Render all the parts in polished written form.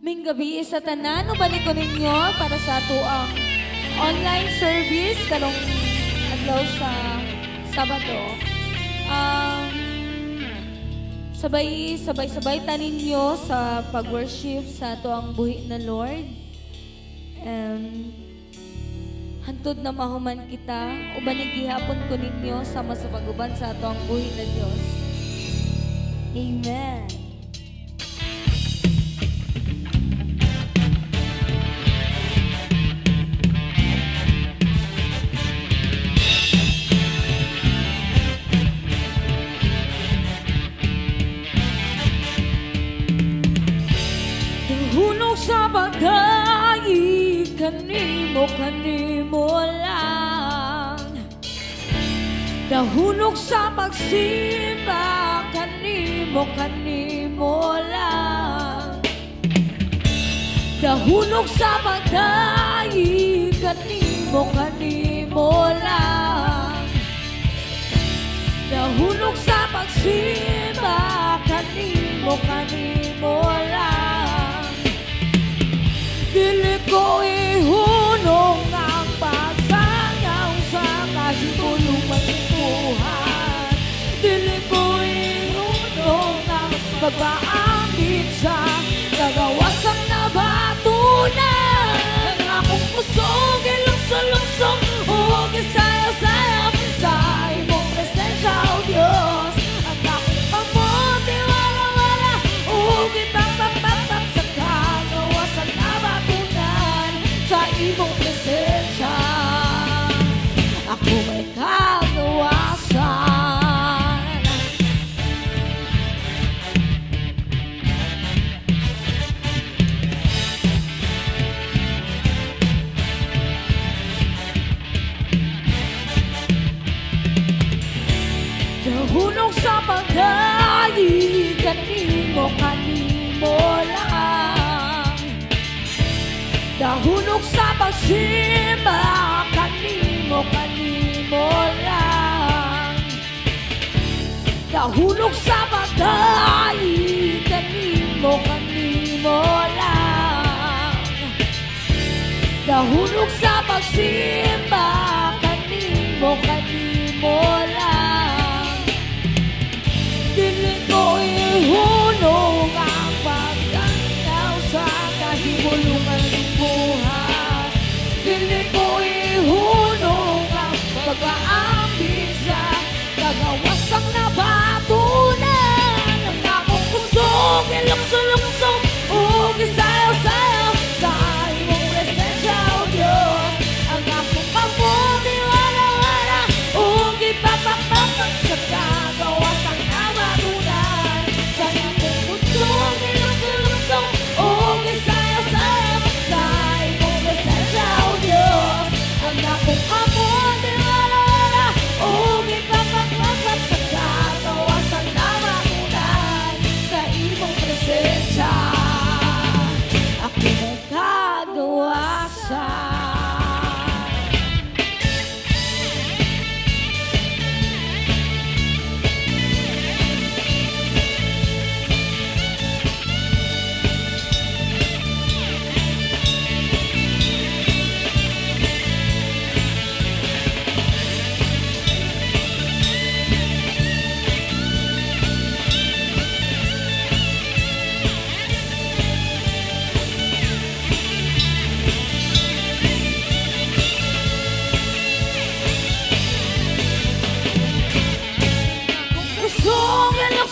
Gabi sa tanan, ubalik ko ninyo para sa ato ang online service karong adlaw sa Sabado. Sabay ta ninyo sa pag-worship sa ato ang buhi na Lord. Hantod na mahuman kita, ubanig gihapon ko ninyo sama sa pag-uban sa ato ang buhi na Dios. Amen. Sa pagdaig kanimo lang, nahulog sa pagsimba kanimo lang, nahulog sa pagdaig kanimo lang, nahulog sa pagsimba kanimo lang. Dili ko ihunong ang pagsangaw sa kahibulungan ng buhay. Dili ko ihunong ang pagpaambit sa nagawasang nabatunan. Ang akong pusong ilungsong-lungsong o gisayaw-sayaw sa imong presensya, O Diyos. Ang akong pamuti wala-wala o gipang-pang-pang-pang sa kagawasan nabatunan sa imong presensya. Ako may kagawasan. Nahulog sa pagdaig kanimo lang, nahulog sa pagsimba kanimo lang, nahulog sa pagdaig kanimo lang, nahulog sa pagsimba kanimo lang. Dili ko ihunong ang pagkangaw sa kahibulungan ng buhay. Dili ko ihunong ang pag-aambit sa kagawasang nabatunan. Ang akong kusog, ilungsong-lungsong o gisayaw-sayaw sa imong presensya, O Diyos. Ang akong pamuti wala-wala o gipapapapag sa kagawasang nabatunan. Sa imong kusog, ilungsong-lungsong o gisayaw-sayaw sa imong presensya, O Diyos. Ang akong pamuti wala-wala o gipapapapag sa kagawasang nabatunan. Sa imong presensya ako may kagawasan.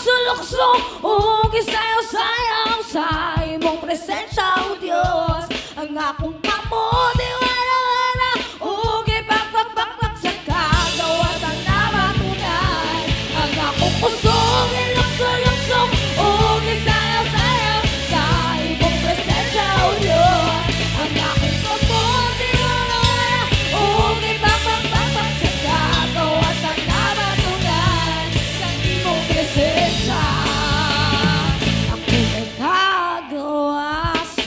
Lukso, o gisayaw-sayaw sa imong presensya, O Diyos. Ang akong kamuti wala-wala o gipagpagpagpag sa kagawasan nabatunan. Ang akong pusong ilukso-lukso o gisayaw-sayaw sa imong presensya, O Diyos. Ang akong kamuti wala-wala o gipagpagpagpag sa kagawasan nabatunan. Sa imong presensya ako may kagawasan.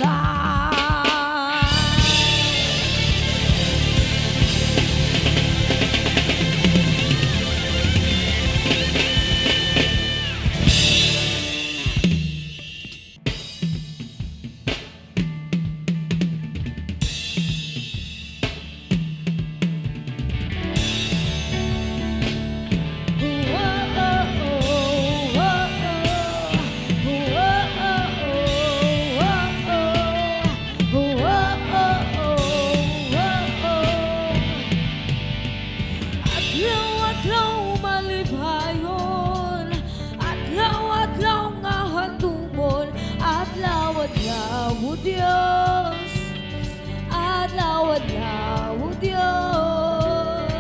adlaw-adlaw, Dios.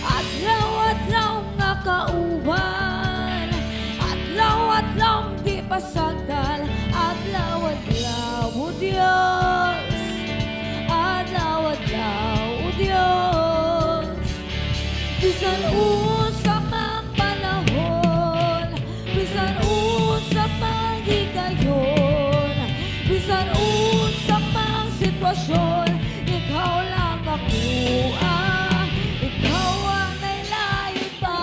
Adlaw-adlaw nga kauban, adlaw-adlaw di pasagdal, adlaw-adlaw, Dios. Adlaw-adlaw, Dios. Bisan usa mang panahon, bisan usa mang higayon, bisan usa mang sitwasyon, ikaw lang ako, ikaw ang nailay pa.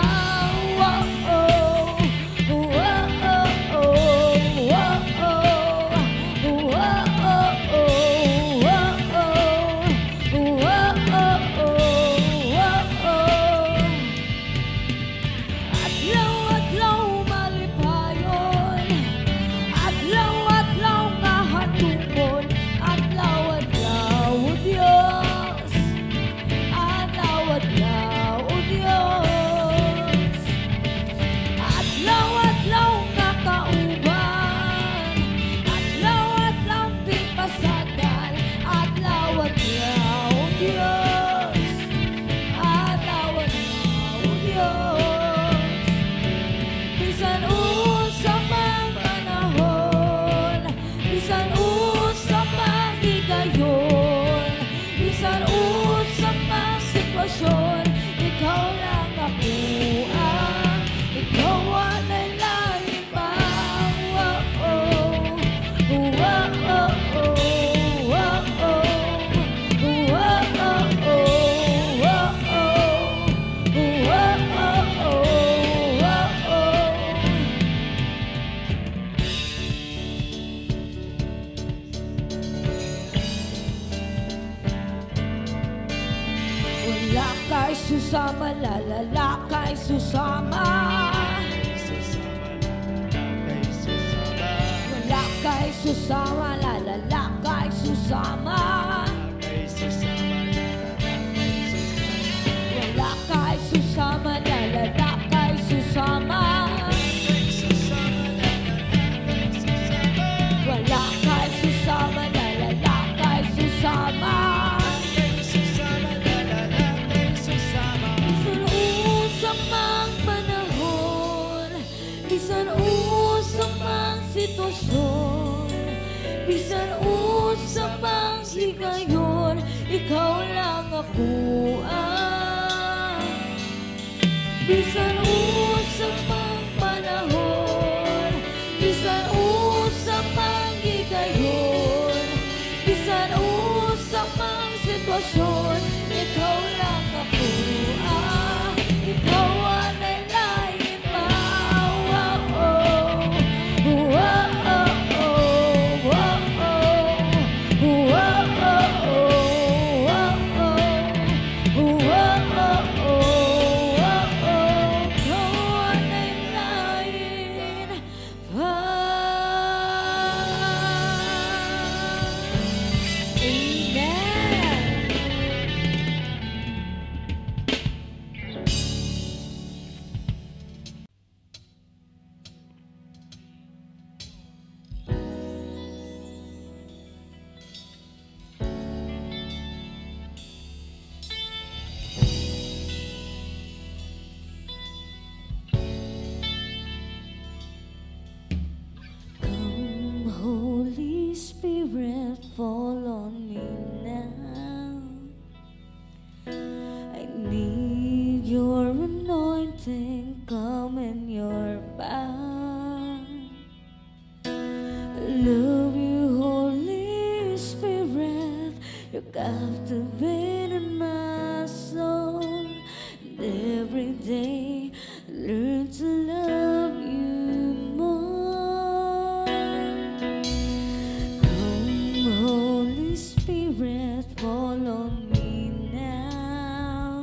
Susama, lalala kay susama. Wala kay susama, lalala kay susama. Wala kay susama, lalala kay susama. Wala kay susama, lalala kay susama. Bisan usa mang sitwasyon, bisan usa mang sigayon, ikaw lang ako. Bisan usa mang panahon, bisan usa mang higayon, bisan usa mang sitwasyon, ikaw lang ako. Ikaw ang nalain pa. Fall on me now. I need your anointing, come in your power. I love you, Holy Spirit. You're captivating my soul. And every day I learn to love you more. Holy Spirit, fall on me now.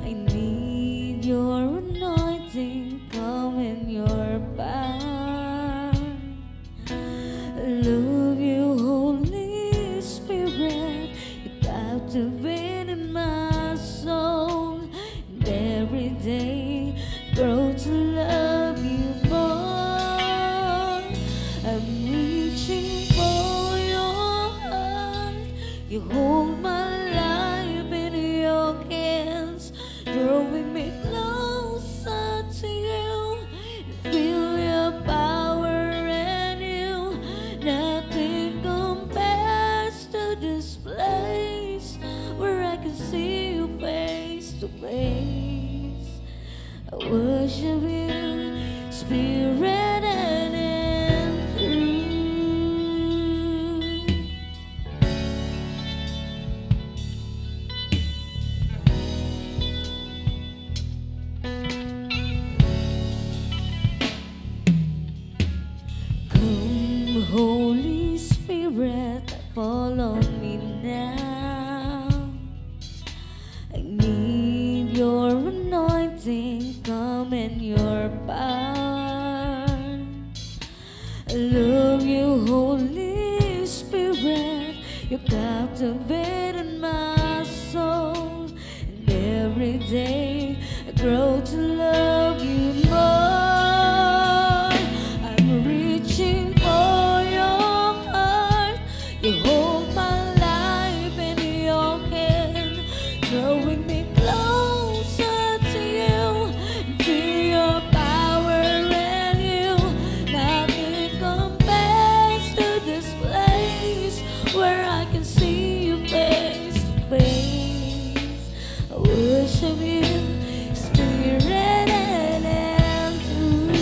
I need your anointing, come in your power. I love you, Holy Spirit. You captivate in my soul. And every day grow You hold my life in your hands, drawing me closer to you. Feel your power and you. Nothing compares to this place where I can see you face to face. I worship you, Spirit and in truth. Come, Holy Spirit, fall on me now. I need your anointing, come in your power. I love you, Holy Spirit, you captivated my soul. And every day I grow to love you more. I'm reaching for your heart, you hold my life in your hand, drawing me closer to you. Feel your power and you. Nothing compares to this place where I can see you face to face. I worship you, Spirit and truth.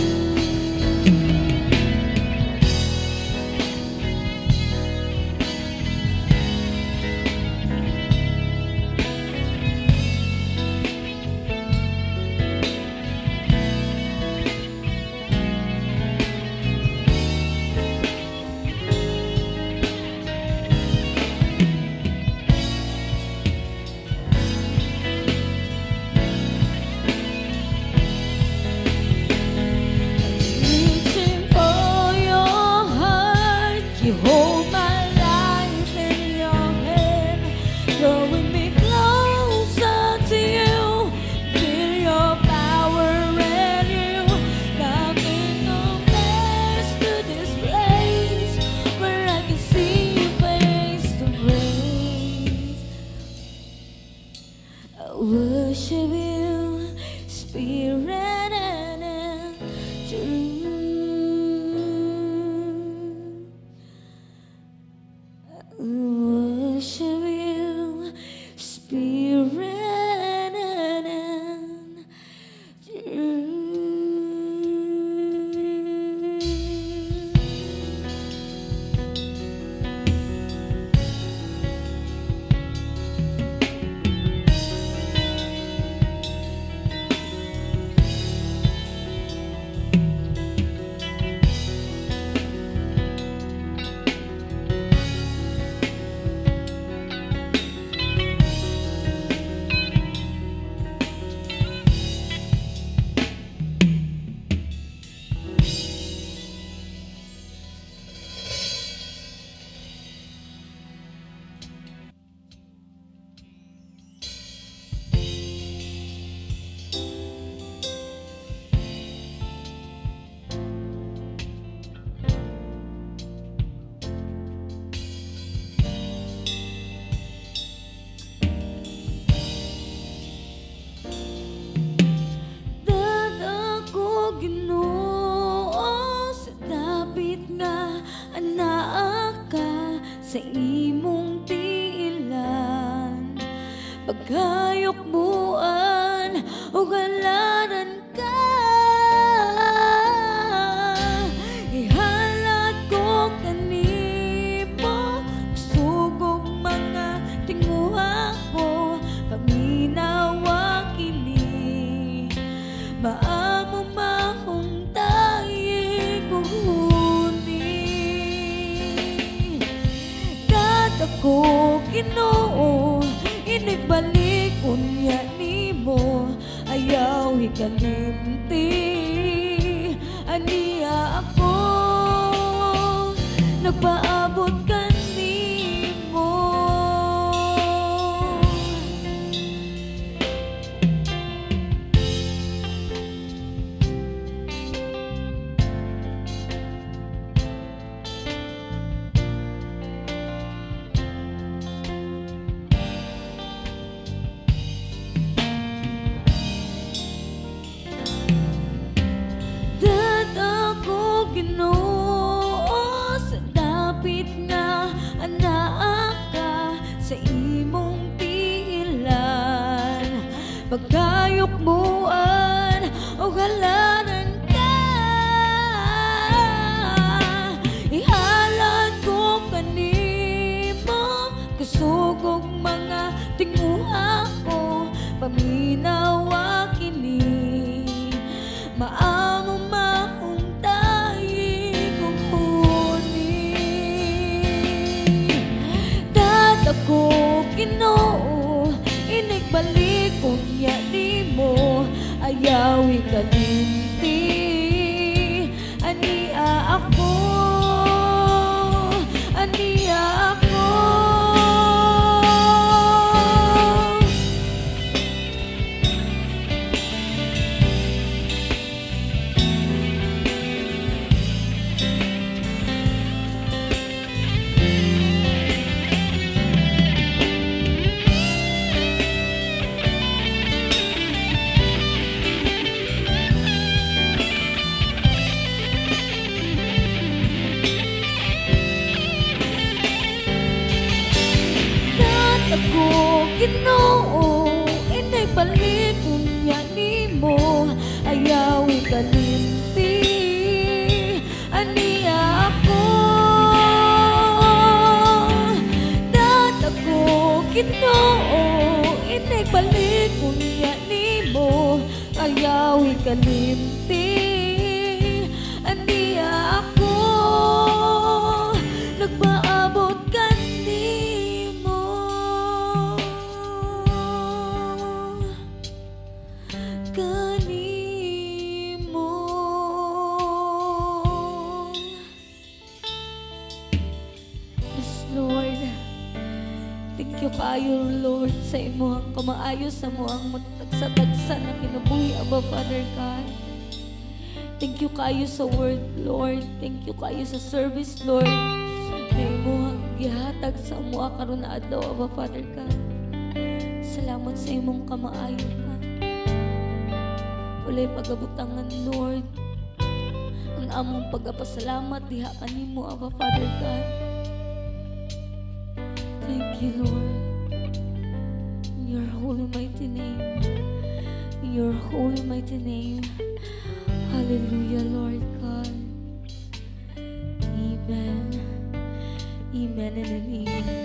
Reaching for your heart, you hold my life in your hand, drawing me closer to you. Feel your power and you. Nothing compares to this place where I can see you face to face. I worship you, Spirit and in truth. I worship you, Spirit and in truth. Dadako, Ginoo, sa dapit nga anaa ka sa imong tiilan. Pagkayok muan o galanan ka, ihalad ko kanimo, sugong mga tinguha ko, paminawa kini. Maamo mahong Dayegoni. Dadako, Ginoo, inigbalik unya nimo, ayaw hikalimti. Aniya ako, nagpaabot kanimo. pagkayok moan o halanan ka. Ihalad ko kanimo kusugog mga tinguha ko, paminawa kini maamo mahong tayi kong huni. Ako Ginoo, inigbalik kong nimo, ayawi kalimti, ania ako, ania ako. Ako Ginoo, inigbalik kong nimo, ayawi kalimti, ania ako. Ako Ginoo, inigbalik kong nimo, ayawi kalimti, ania ako. Nagpaabot ka kaayo Lord sa imuhang kamaayo sa muang matagsa-tagsa na kinabuhi Abba Father God. Thank you kaayo sa word Lord, thank you kaayo sa service Lord na imuhang gihatag sa mua karon na adlaw Abba Father God. Salamat sa imong kamaayo God. Walay pagabutangan Lord, ang among pagapasalamat diha kanimo Abba Father God. Thank you, Lord. In your holy mighty name. In your holy mighty name. Hallelujah, Lord God. Amen. Amen and amen.